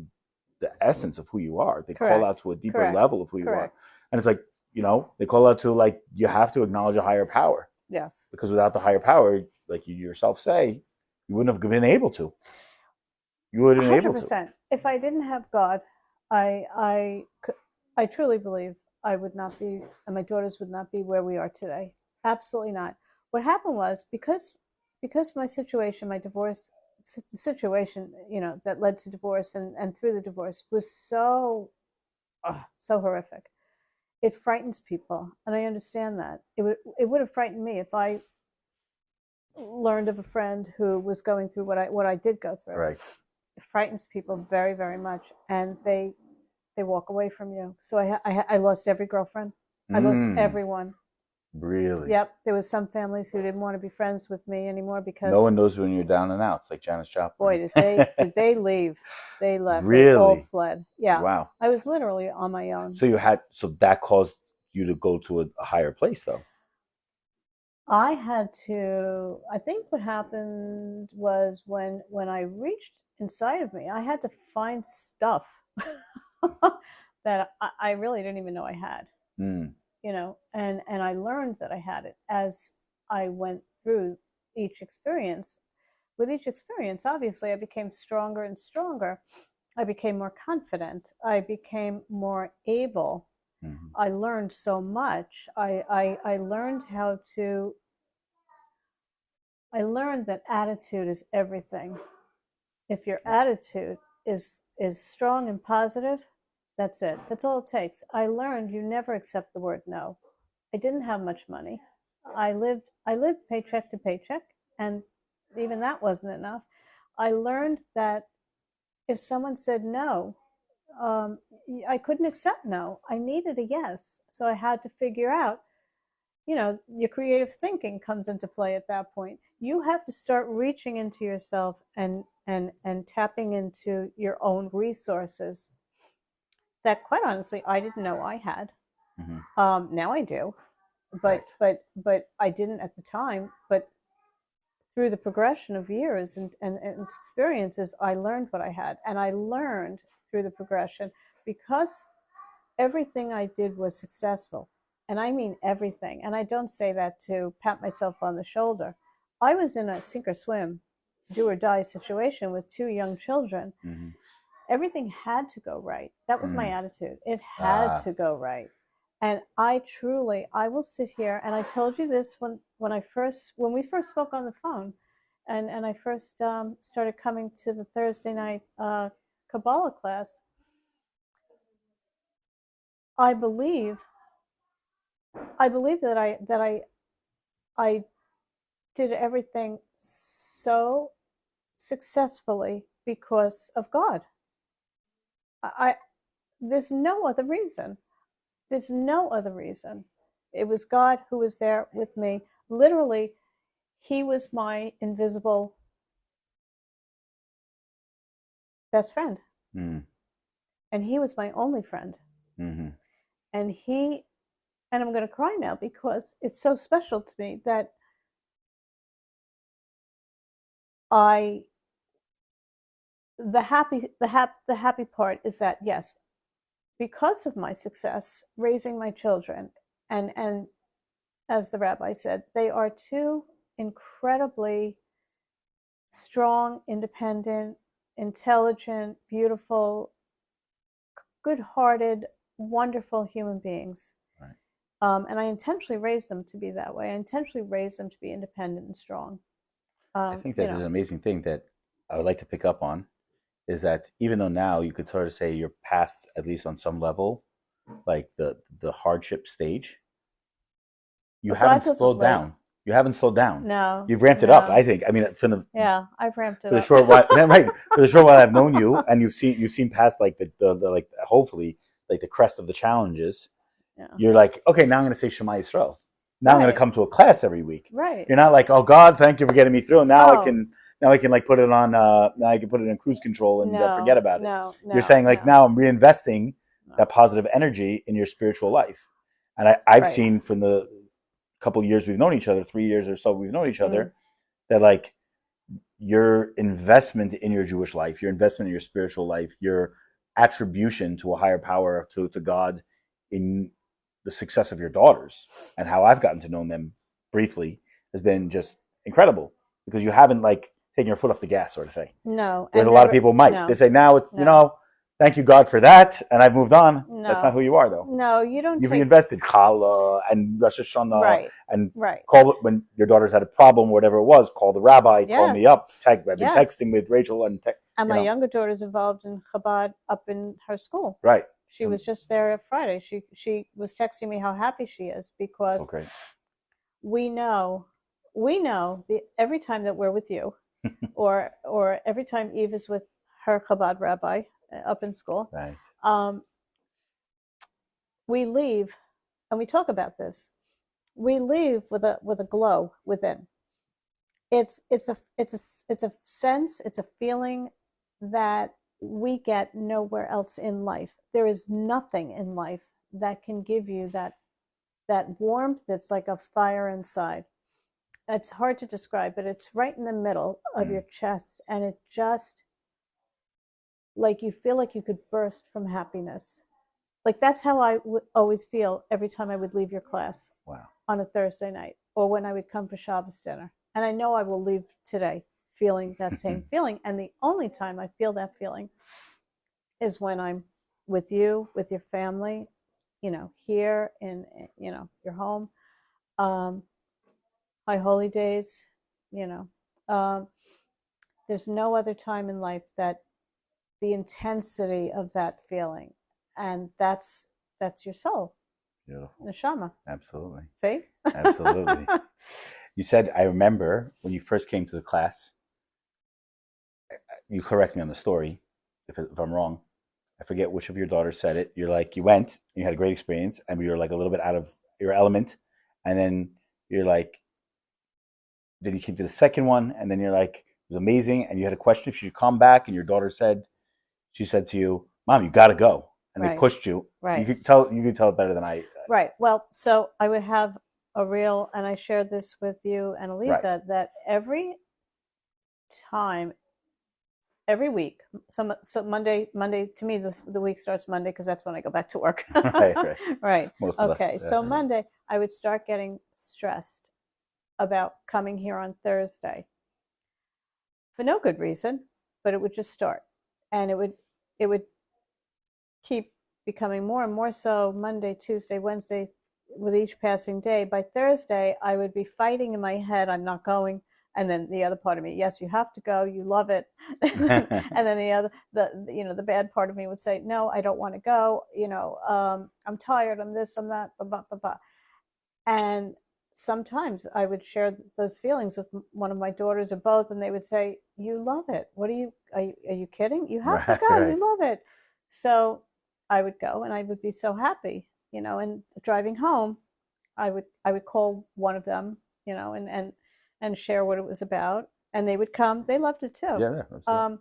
Speaker 1: the essence of who you are. They call out to a deeper
Speaker 2: Correct.
Speaker 1: level of who you are.
Speaker 2: Correct.
Speaker 1: And it's like, they call out to like, you have to acknowledge a higher power.
Speaker 2: Yes.
Speaker 1: Because without the higher power, like you yourself say, you wouldn't have been able to. You wouldn't have been able to.
Speaker 2: 100%. If I didn't have God, I truly believe I would not be, and my daughters would not be where we are today. Absolutely not. What happened was because my situation, my divorce, the situation, that led to divorce and through the divorce was so horrific. It frightens people, and I understand that. It would have frightened me if I learned of a friend who was going through what I did go through.
Speaker 1: Right.
Speaker 2: It frightens people very, very much, and they walk away from you. So I lost every girlfriend. I lost everyone.
Speaker 1: Really?
Speaker 2: Yep. There was some families who didn't want to be friends with me anymore because
Speaker 1: no one knows when you're down and out, like Janis Joplin.
Speaker 2: Boy, did they leave? They left.
Speaker 1: Really?
Speaker 2: They all fled. Yeah.
Speaker 1: Wow.
Speaker 2: I was literally on my own.
Speaker 1: So that caused you to go to a higher place, though.
Speaker 2: I think what happened was when I reached inside of me, I had to find stuff that I really didn't even know I had. And I learned that I had it as I went through each experience. With each experience, obviously, I became stronger and stronger. I became more confident. I became more able. I learned so much. I learned I learned that attitude is everything. If your attitude is strong and positive, that's it. That's all it takes. I learned you never accept the word no. I didn't have much money. I lived paycheck to paycheck, and even that wasn't enough. I learned that if someone said no, I couldn't accept no. I needed a yes. So I had to figure out, your creative thinking comes into play at that point. You have to start reaching into yourself and tapping into your own resources that, quite honestly, I didn't know I had. Now I do, but I didn't at the time. But through the progression of years and experiences, I learned what I had, and I learned through the progression because everything I did was successful. And I mean everything. And I don't say that to pat myself on the shoulder. I was in a sink or swim, do or die situation with two young children. everything had to go right. That was my
Speaker 1: Mm.
Speaker 2: attitude. It had
Speaker 1: Ah.
Speaker 2: to go right. And I will sit here, and I told you this when we first spoke on the phone, and I first started coming to the Thursday night Kabbalah class. I believe I did everything so successfully because of God. I there's no other reason. There's no other reason. It was God who was there with me. Literally, He was my invisible best friend.
Speaker 1: Mm.
Speaker 2: And He was my only friend.
Speaker 1: Mm-hmm.
Speaker 2: And I'm going to cry now because it's so special to me that I, the happy part is that, yes, because of my success raising my children, and as the rabbi said, they are two incredibly strong, independent, intelligent, beautiful, good-hearted, wonderful human beings.
Speaker 1: Right.
Speaker 2: And I intentionally raised them to be that way. I intentionally raised them to be independent and strong.
Speaker 1: I think that is an amazing thing that I would like to pick up on is that even though now you could sort of say you're past, at least on some level, like the hardship stage, you
Speaker 2: But God
Speaker 1: haven't
Speaker 2: doesn't
Speaker 1: slowed down. You haven't slowed down.
Speaker 2: No,
Speaker 1: You've ramped it up. I think. I mean,
Speaker 2: yeah, I've ramped it
Speaker 1: for the
Speaker 2: up.
Speaker 1: short while, right? For the short while I've known you, and you've seen past like the like hopefully like the crest of the challenges.
Speaker 2: Yeah.
Speaker 1: You're like, okay, now I'm going to say Shema Yisrael. Now I'm going to come to a class every week.
Speaker 2: Right.
Speaker 1: You're not like, oh God, thank you for getting me through. Now I can like put it on. Now I can put it in cruise control and forget about it. You're saying like now I'm reinvesting that positive energy in your spiritual life, and I've seen from the couple of years we've known each other, 3 years or so we've known each other, that like your investment in your Jewish life, your investment in your spiritual life, your attribution to a higher power, to God, in the success of your daughters, and how I've gotten to know them briefly, has been just incredible, because you haven't like taken your foot off the gas, so to say.
Speaker 2: No.
Speaker 1: Whereas a lot of people might. They say now, thank you God for that, and I've moved on.
Speaker 2: No.
Speaker 1: That's not who you are, though.
Speaker 2: No, you don't.
Speaker 1: You've reinvested Challah and Rosh Hashanah, and
Speaker 2: right.
Speaker 1: Call it when your daughters had a problem, whatever it was. Call the rabbi, call me up. I've been texting with Rachel and
Speaker 2: my younger daughter's involved in Chabad up in her school.
Speaker 1: Right.
Speaker 2: She was just there Friday. She was texting me how happy she is because we know every time that we're with you, or every time Eve is with her Chabad rabbi up in school,
Speaker 1: right.
Speaker 2: We leave, and we talk about this. We leave with a glow within. It's a sense, it's a feeling that we get nowhere else in life. There is nothing in life that can give you that warmth that's like a fire inside. It's hard to describe, but it's right in the middle of your chest, and it just, like, you feel like you could burst from happiness. Like, that's how I would always feel every time I would leave your class.
Speaker 1: Wow.
Speaker 2: On a Thursday night, or when I would come for Shabbos dinner. And I know I will leave today feeling that same feeling. And the only time I feel that feeling is when I'm with you, with your family, here in, your home. High holy days, there's no other time in life that the intensity of that feeling, and that's your soul.
Speaker 1: Beautiful.
Speaker 2: Neshama.
Speaker 1: Absolutely.
Speaker 2: See?
Speaker 1: Absolutely. You said, I remember when you first came to the class, you correct me on the story if I'm wrong. I forget which of your daughters said it. You're like, you went, you had a great experience, and you were like a little bit out of your element. And then you're like, then you came to the second one, and then you're like, it was amazing. And you had a question if you should come back, and your daughter said, she said to you, Mom, you got to go. And they pushed you.
Speaker 2: Right.
Speaker 1: You could tell it better than I.
Speaker 2: Right. Well, so I would have a real, and I shared this with you and Elisa, that every time, every week, so Monday to me, the week starts Monday because that's when I go back to work. Right.
Speaker 1: Most of
Speaker 2: us, so Monday I would start getting stressed about coming here on Thursday for no good reason, but it would just start, and it it would keep becoming more and more so Monday, Tuesday, Wednesday, with each passing day. By Thursday, I would be fighting in my head, I'm not going. And then the other part of me, yes, you have to go, you love it. And then the bad part of me would say, no, I don't want to go. I'm tired, I'm this, I'm that, blah, blah, blah, blah. And sometimes I would share those feelings with one of my daughters or both, and they would say, you love it. Are you kidding? You have to
Speaker 1: Right,
Speaker 2: go. You
Speaker 1: right.
Speaker 2: love it. So I would go and I would be so happy, and driving home, I would call one of them, and share what it was about. And they would come. They loved it too.
Speaker 1: Yeah, that's it.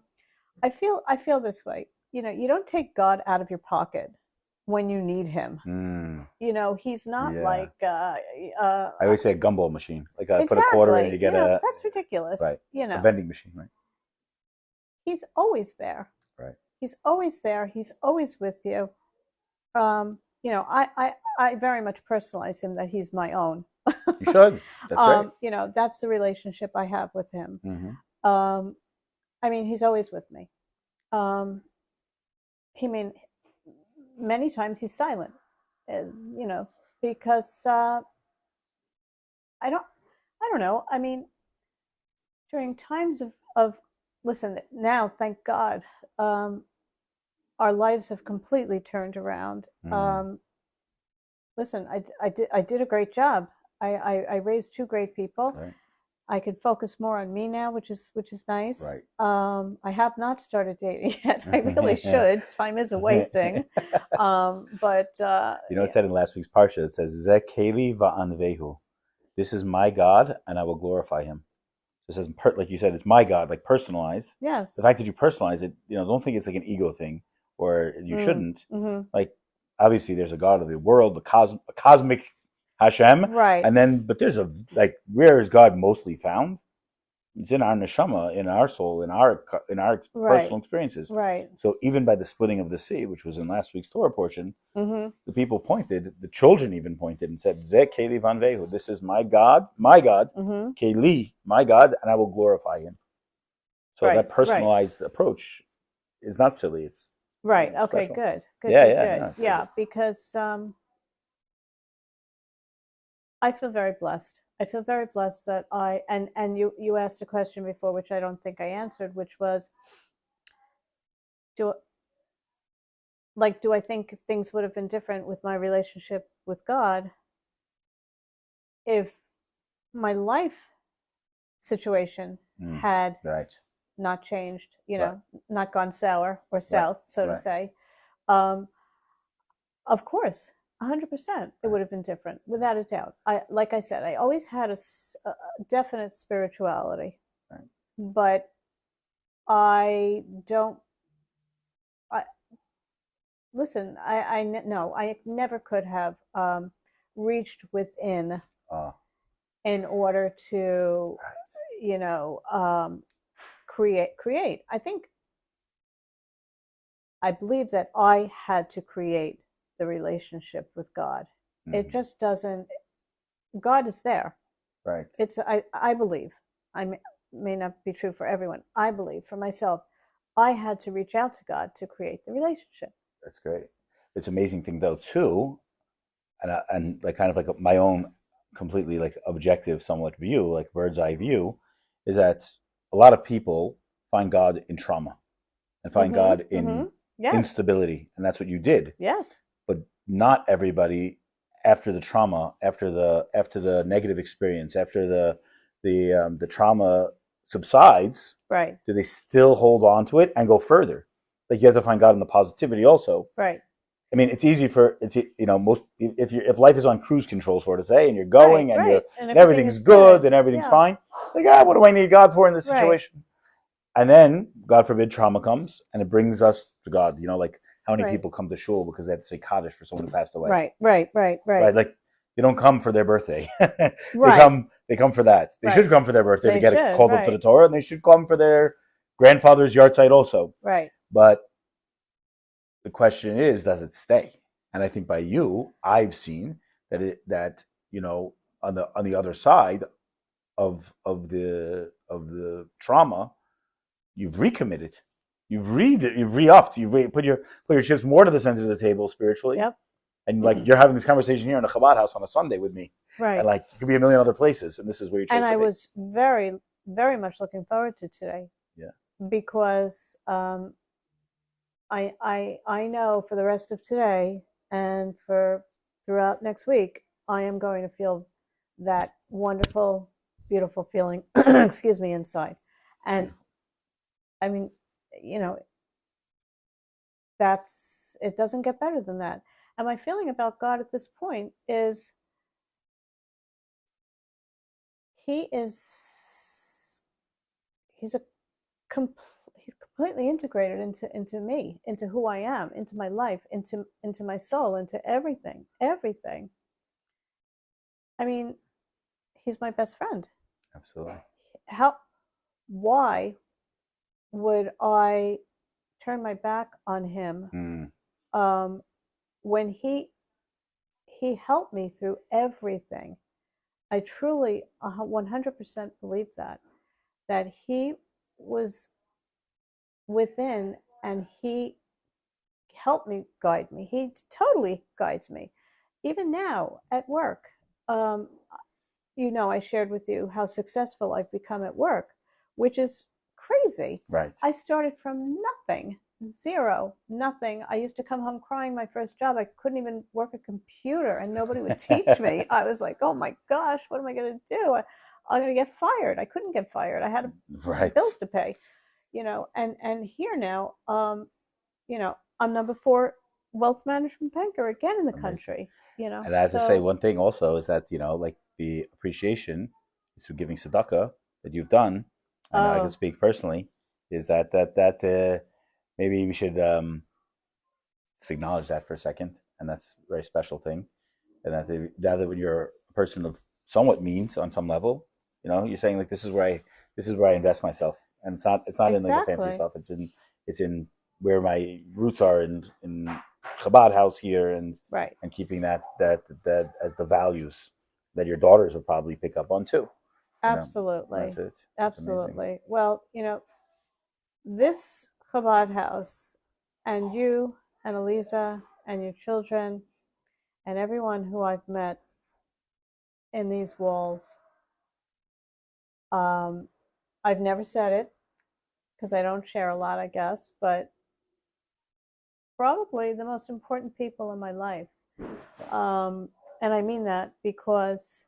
Speaker 2: I feel this way. You don't take God out of your pocket when you need him. He's not
Speaker 1: Yeah.
Speaker 2: like
Speaker 1: I always say a gumball machine. Like put a quarter in,
Speaker 2: exactly.
Speaker 1: you get a
Speaker 2: That's ridiculous.
Speaker 1: right a vending machine, right?
Speaker 2: He's always there.
Speaker 1: Right.
Speaker 2: He's always there. He's always with you. I very much personalize him that he's my own.
Speaker 1: You should. That's great.
Speaker 2: That's the relationship I have with him.
Speaker 1: Mm-hmm.
Speaker 2: He's always with me. Many times he's silent, because I don't know. During times of listen, now, thank God, our lives have completely turned around. Listen, I did a great job. I raised two great people.
Speaker 1: Right.
Speaker 2: I could focus more on me now, which is nice.
Speaker 1: Right.
Speaker 2: I have not started dating yet. I really should. Time is a wasting. But
Speaker 1: it said in last week's parsha, it says Ze keli va'anvehu. This is my God, and I will glorify him. It says, like you said, it's my God, like personalized.
Speaker 2: Yes.
Speaker 1: The fact that you personalize it, don't think it's like an ego thing, or you shouldn't.
Speaker 2: Mm-hmm.
Speaker 1: Like, obviously, there's a God of the world, the cosmic Hashem,
Speaker 2: right?
Speaker 1: But there's where is God mostly found? It's in our neshama, in our soul, in our personal experiences.
Speaker 2: Right.
Speaker 1: So even by the splitting of the sea, which was in last week's Torah portion,
Speaker 2: mm-hmm.
Speaker 1: the people pointed, the children even pointed and said, Ze keli vanvehu, this is my God, mm-hmm. Keli, my God, and I will glorify him. So that personalized approach is not silly. It's
Speaker 2: right. Okay, good. Yeah, because I feel very blessed. I feel very blessed that and you asked a question before, which I don't think I answered, which was, do I think things would have been different with my relationship with God if my life situation had not changed, not gone sour or south, so to say. Of course, 100%, it would have been different, without a doubt. Like I said, I always had a definite spirituality, but I don't. Listen, I never could have reached within in order to, create. I believe that I had to create the relationship with God. Mm-hmm. It just doesn't. God is there.
Speaker 1: Right.
Speaker 2: I believe. May not be true for everyone. I believe for myself, I had to reach out to God to create the relationship.
Speaker 1: That's great. It's an amazing thing though too, and like kind of like my own completely like objective, somewhat view, like bird's eye view, is that a lot of people find God in trauma and find God in instability, and that's what you did.
Speaker 2: Yes.
Speaker 1: But not everybody, after the trauma, after the negative experience, after the trauma subsides,
Speaker 2: right?
Speaker 1: Do they still hold on to it and go further? Like you have to find God in the positivity also.
Speaker 2: Right.
Speaker 1: I mean, it's easy for most if life is on cruise control, sort of say, and you're going and everything's good and everything's fine. Like, what do I need God for in this situation? Right. And then, God forbid, trauma comes and it brings us to God. Like how many people come to shul because they have to say Kaddish for someone who passed away.
Speaker 2: Right.
Speaker 1: Like they don't come for their birthday. They come for that. They should come for their birthday to get called up to the Torah, and they should come for their grandfather's yahrzeit also.
Speaker 2: Right.
Speaker 1: But the question is, does it stay? And I think by you, I've seen that on the other side of the trauma, you've recommitted. You've re-upped. Put your chips more to the center of the table spiritually.
Speaker 2: Yep.
Speaker 1: And like you're having this conversation here in the Chabad house on a Sunday with me,
Speaker 2: Right.
Speaker 1: and like it could be a million other places, and this is where you chose
Speaker 2: and
Speaker 1: to
Speaker 2: I
Speaker 1: be.
Speaker 2: was very, very much looking forward to today.
Speaker 1: Yeah.
Speaker 2: Because I know for the rest of today and for throughout next week, I am going to feel that wonderful, beautiful feeling, excuse me, inside. And I mean, you know, it doesn't get better than that. And my feeling about God at this point is he's completely integrated into me, into who I am, into my life, into my soul, into everything. I mean, he's my best friend.
Speaker 1: Absolutely.
Speaker 2: Why would I turn my back on him when he helped me through everything? I truly 100% believe that he was within and he helped me, guide me. He totally guides me. Even now at work, I shared with you how successful I've become at work, which is crazy.
Speaker 1: Right.
Speaker 2: I started from nothing, zero, nothing. I used to come home crying my first job. I couldn't even work a computer and nobody would teach me. I was like, oh my gosh, what am I going to do? I'm going to get fired. I couldn't get fired. I had bills to pay, and here now, I'm number 4 wealth management banker again in the country.
Speaker 1: And I have to say one thing also is that like the appreciation is through giving tzedakah that you've done. I know I can speak personally. Is that maybe we should just acknowledge that for a second, and that's a very special thing. And that when you're a person of somewhat means on some level, you're saying like this is where I invest myself, and it's not
Speaker 2: exactly.
Speaker 1: in like the fancy stuff. It's in where my roots are in Chabad house here, and
Speaker 2: right.
Speaker 1: and keeping that as the values that your daughters will probably pick up on too.
Speaker 2: Absolutely.
Speaker 1: That's it.
Speaker 2: Absolutely. Amazing. Well, this Chabad house and you and Eliza and your children and everyone who I've met in these walls, I've never said it because I don't share a lot, I guess, but probably the most important people in my life. And I mean that because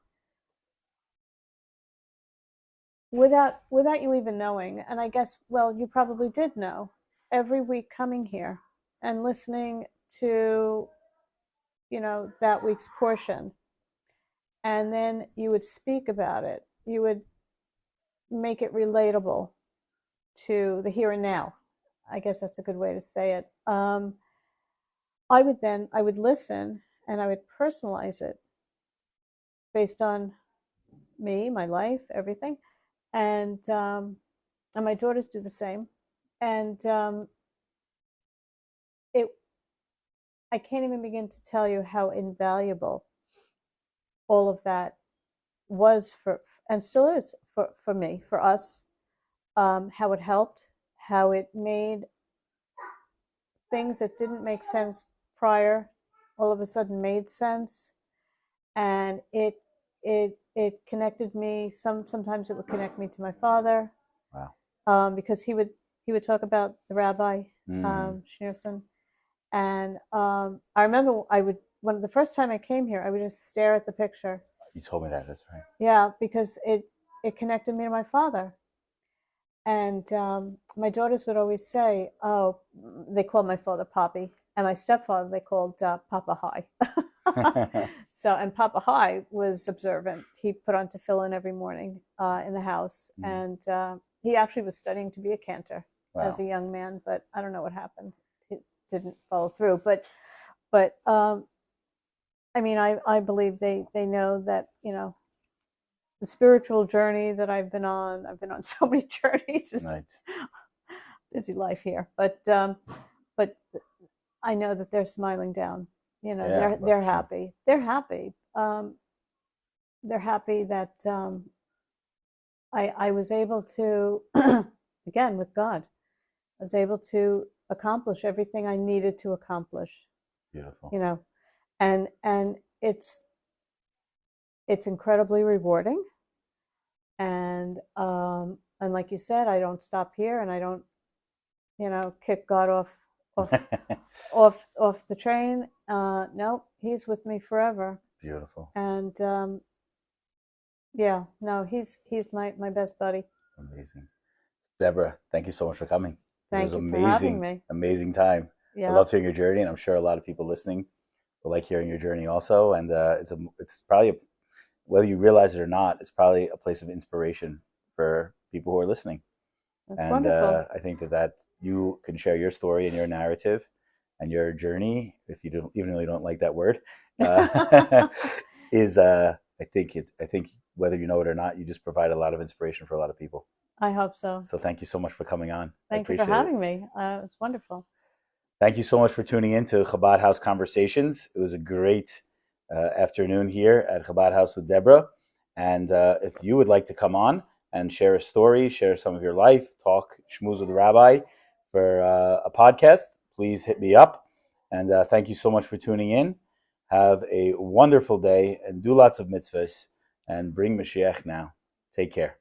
Speaker 2: without you even knowing, and I guess, well, you probably did know, every week coming here and listening to, that week's portion, and then you would speak about it, you would make it relatable to the here and now. I guess that's a good way to say it. I would listen and I would personalize it based on me, my life, everything, and my daughters do the same. And I can't even begin to tell you how invaluable all of that was and still is for me, for us. How it helped, how it made things that didn't make sense prior all of a sudden made sense, and it connected me. Sometimes it would connect me to my father.
Speaker 1: Wow.
Speaker 2: Because he would talk about the rabbi Schneerson, and I remember when the first time I came here, I would just stare at the picture.
Speaker 1: You told me that. That's right.
Speaker 2: Yeah, because it connected me to my father. And my daughters would always say, "Oh," they called my father Poppy, and my stepfather they called Papa High. And Papa High was observant. He put on tefillin every morning in the house, and he actually was studying to be a cantor as a young man, but I don't know what happened. He didn't follow through. But I mean, I believe they know that, the spiritual journey that I've been on so many journeys. Right. Busy life here, but I know that they're smiling down. They're happy. They're happy. They're happy that I was able to, again with God, was able to accomplish everything I needed to accomplish.
Speaker 1: Beautiful.
Speaker 2: You know, and it's incredibly rewarding. And like you said, I don't stop here, and I don't, kick God off the train. No, He's with me forever.
Speaker 1: Beautiful.
Speaker 2: And yeah, no, he's my best buddy.
Speaker 1: Amazing. Deborah, thank you so much for coming.
Speaker 2: Thank you for having me.
Speaker 1: Amazing time.
Speaker 2: Yeah.
Speaker 1: I love hearing your journey, and I'm sure a lot of people listening will like hearing your journey also. And it's probably, whether you realize it or not, it's probably a place of inspiration for people who are listening.
Speaker 2: That's wonderful.
Speaker 1: I think that you can share your story and your narrative and your journey, if you don't, even though you don't like that word, is I think whether you know it or not, you just provide a lot of inspiration for a lot of people.
Speaker 2: I hope so.
Speaker 1: So thank you so much for coming on.
Speaker 2: Thank you for having me. It's wonderful.
Speaker 1: Thank you so much for tuning in to Chabad House Conversations. It was a great afternoon here at Chabad House with Deborah. And if you would like to come on and share a story, share some of your life, talk schmooze with the rabbi for a podcast, please hit me up. And thank you so much for tuning in. Have a wonderful day and do lots of mitzvahs and bring Mashiach now. Take care.